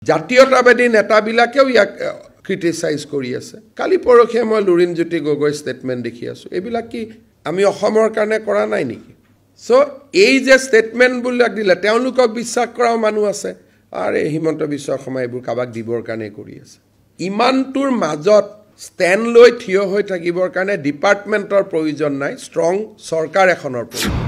জাতীয়তাবাদী নেতাবিলাকেও ইয়াক ক্ৰিটিচাইজ কৰি আছে কালি পৰখে মই লুৰিণজ্যোতি গগৈ ষ্টেটমেণ্ট দেখি আছোঁ এইবিলাক কি আমি অসমৰ কাৰণে কৰা নাই নেকি সো এই যে ষ্টেটমেণ্টবিলাক দিলে তেওঁলোকক বিশ্বাস কৰাও মানুহ আছে আৰে হিমন্ত বিশ্ব শৰ্মা এইবোৰ কাবাক দিবৰ কাৰণে কৰি আছে ইমানটোৰ মাজত ষ্টেণ্ড লৈ থিয় হৈ থাকিবৰ কাৰণে ডিপাৰ্টমেণ্টৰ প্ৰয়োজন নাই ষ্ট্ৰং চৰকাৰ এখনৰ প্ৰয়োজন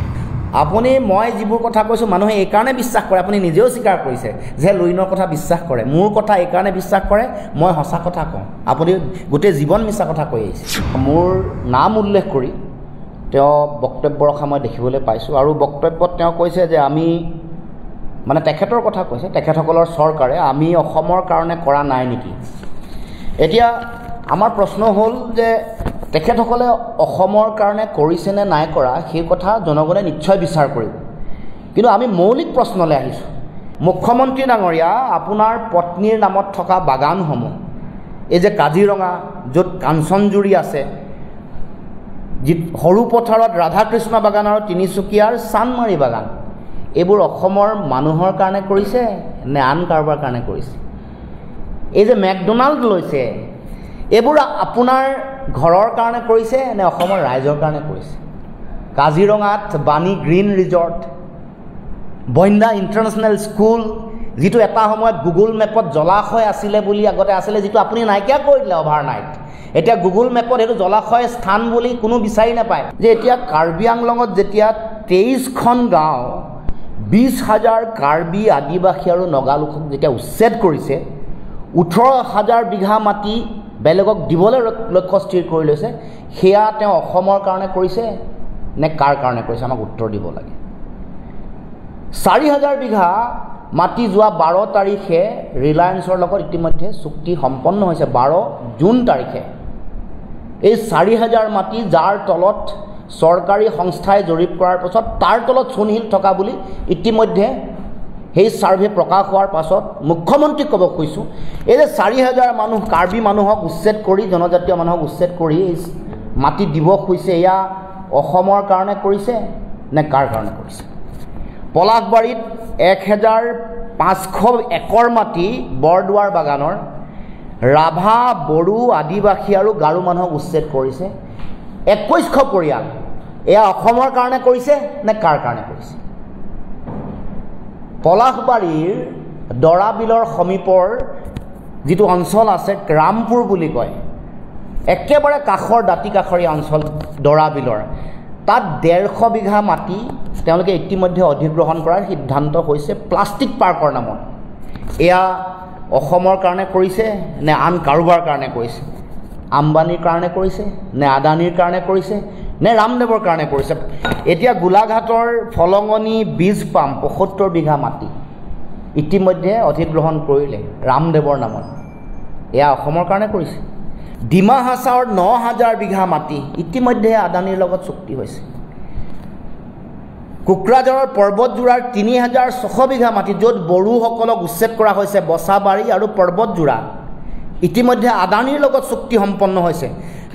আপুনি মই যিবোৰ কথা কৈছোঁ মানুহে এইকাৰণে বিশ্বাস কৰে আপুনি নিজেও স্বীকাৰ কৰিছে যে লুৰিণৰ কথা বিশ্বাস কৰে মোৰ কথা এইকাৰণে বিশ্বাস কৰে মই সঁচা কথা কওঁ আপুনি গোটেই জীৱন মিছা কথা কৈ আহিছে মোৰ নাম উল্লেখ কৰি তেওঁ বক্তব্য ৰখা মই দেখিবলৈ পাইছোঁ আৰু বক্তব্যত তেওঁ কৈছে যে আমি মানে তেখেতৰ কথা কৈছে তেখেতসকলৰ চৰকাৰে আমি অসমৰ কাৰণে কৰা নাই নেকি এতিয়া আমাৰ প্ৰশ্ন হ'ল যে তেখেতসকলে অসমৰ কাৰণে কৰিছেনে নাই কৰা সেই কথা জনগণে নিশ্চয় বিচাৰ কৰিব কিন্তু আমি মৌলিক প্ৰশ্নলৈ আহিছোঁ মুখ্যমন্ত্ৰী ডাঙৰীয়া আপোনাৰ পত্নীৰ নামত থকা বাগানসমূহ এই যে কাজিৰঙা য'ত কাঞ্চনজুৰি আছে যি সৰু পথাৰত ৰাধাকৃষ্ণ বাগান আৰু তিনিচুকীয়াৰ চানমাৰী বাগান এইবোৰ অসমৰ মানুহৰ কাৰণে কৰিছে নে আন কাৰোবাৰ কাৰণে কৰিছে এই যে মেকডোনাল্ড লৈছে এইবোৰ আপোনাৰ ঘৰৰ কাৰণে কৰিছে নে অসমৰ ৰাইজৰ কাৰণে কৰিছে কাজিৰঙাত বাণী গ্ৰীণ ৰিজৰ্ট বইন্দা ইণ্টাৰনেশ্যনেল স্কুল যিটো এটা সময়ত গুগল মেপত জলাশয় আছিলে বুলি আগতে আছিলে যিটো আপুনি নাইকিয়া কৰি দিলে অভাৰনাইট এতিয়া গুগল মেপত সেইটো জলাশয় স্থান বুলি কোনো বিচাৰি নাপায় যে এতিয়া কাৰ্বি আংলঙত যেতিয়া 23খন গাঁও 20,000 কাৰ্বি আদিবাসী আৰু নগালোকক যেতিয়া উচ্ছেদ কৰিছে 18,000 বিঘা মাটি বেলেগক দিবলৈ লক্ষ্য স্থিৰ কৰি লৈছে সেয়া তেওঁ অসমৰ কাৰণে কৰিছে নে কাৰ কাৰণে কৰিছে আমাক উত্তৰ দিব লাগে 4,000 বিঘা মাটি যোৱা 12 তাৰিখে ৰিলায়েন্সৰ লগত ইতিমধ্যে চুক্তি সম্পন্ন হৈছে 12 জুন তাৰিখে এই 4,000 মাটি যাৰ তলত চৰকাৰী সংস্থাই জৰীপ কৰাৰ পাছত তাৰ তলত চূণশিল থকা বুলি ইতিমধ্যে সেই সাৰ্ভে প্ৰকাশ হোৱাৰ পাছত মুখ্যমন্ত্ৰীক ক'ব কৈছোঁ এই যে 4,000 মানুহ কাৰ্বি মানুহক উচ্ছেদ কৰি জনজাতীয় মানুহক উচ্ছেদ কৰি মাটি দিব খুজিছে এয়া অসমৰ কাৰণে কৰিছে নে কাৰ কাৰণে কৰিছে পলাশবাৰীত 1,500 একৰ মাটি বৰদুৱাৰ বাগানৰ ৰাভা বড়ো আদিবাসী আৰু গাৰো মানুহক উচ্ছেদ কৰিছে 2,100 পৰিয়াল এয়া অসমৰ কাৰণে কৰিছে নে কাৰ কাৰণে কৰিছে পলাশবাৰীৰ দৰাবিলৰ সমীপৰ যিটো অঞ্চল আছে ৰামপুৰ বুলি কয় একেবাৰে কাষৰ দাঁতি কাষৰীয়া অঞ্চল দৰাবিলৰ তাত 150 বিঘা মাটি তেওঁলোকে ইতিমধ্যে অধিগ্ৰহণ কৰাৰ সিদ্ধান্ত হৈছে প্লাষ্টিক পাৰ্কৰ নামত এয়া অসমৰ কাৰণে কৰিছে নে আন কাৰোবাৰ কাৰণে কৰিছে আম্বানীৰ কাৰণে কৰিছে নে আদানীৰ কাৰণে কৰিছে নে ৰামদেৱৰ কাৰণে কৰিছে এতিয়া গোলাঘাটৰ ফলঙনি বীজ পাম 75 বিঘা মাটি ইতিমধ্যে অধিগ্ৰহণ কৰিলে ৰামদেৱৰ নামত এয়া অসমৰ কাৰণে কৰিছে ডিমা হাছাওৰ 9,000 বিঘা মাটি ইতিমধ্যে আদানীৰ লগত চুক্তি হৈছে কোকৰাঝাৰৰ পৰ্বতজোৰাৰ 3,600 বিঘা মাটি য'ত বড়োসকলক উচ্ছেদ কৰা হৈছে বছাবাৰী আৰু পৰ্বতজোৰা ইতিমধ্যে আদানীৰ লগত চুক্তি সম্পন্ন হৈছে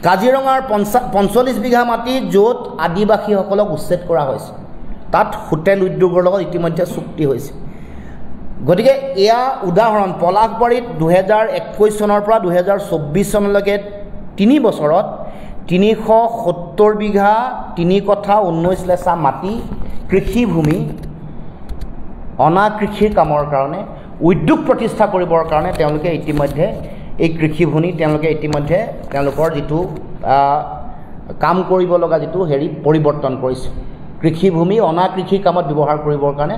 কাজিৰঙাৰ 45 বিঘা মাটি য'ত আদিবাসীসকলক উচ্ছেদ কৰা হৈছে তাত হোটেল উদ্যোগৰ লগত ইতিমধ্যে চুক্তি হৈছে গতিকে এয়া উদাহৰণ পলাশবাৰীত 2021 চনৰ পৰা 2024 চনলৈকে 3 বছৰত 370 বিঘা 3 কঠা 19 লেচা মাটি কৃষিভূমি অনা কৃষিৰ কামৰ কাৰণে উদ্যোগ প্ৰতিষ্ঠা কৰিবৰ কাৰণে তেওঁলোকে ইতিমধ্যে এই কৃষিভূমি তেওঁলোকে ইতিমধ্যে তেওঁলোকৰ যিটো কাম কৰিব লগা যিটো হেৰি পৰিৱৰ্তন কৰিছে কৃষিভূমি অনা কৃষিৰ কামত ব্যৱহাৰ কৰিবৰ কাৰণে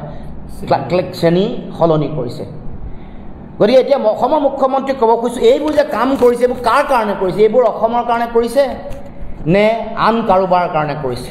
শ্ৰেণী সলনি কৰিছে গতিকে এতিয়া অসমৰ মুখ্যমন্ত্ৰীক ক'ব খুজিছোঁ এইবোৰ যে কাম কৰিছে এইবোৰ কাৰ কাৰণে কৰিছে এইবোৰ অসমৰ কাৰণে কৰিছে নে আন কাৰোবাৰ কাৰণে কৰিছে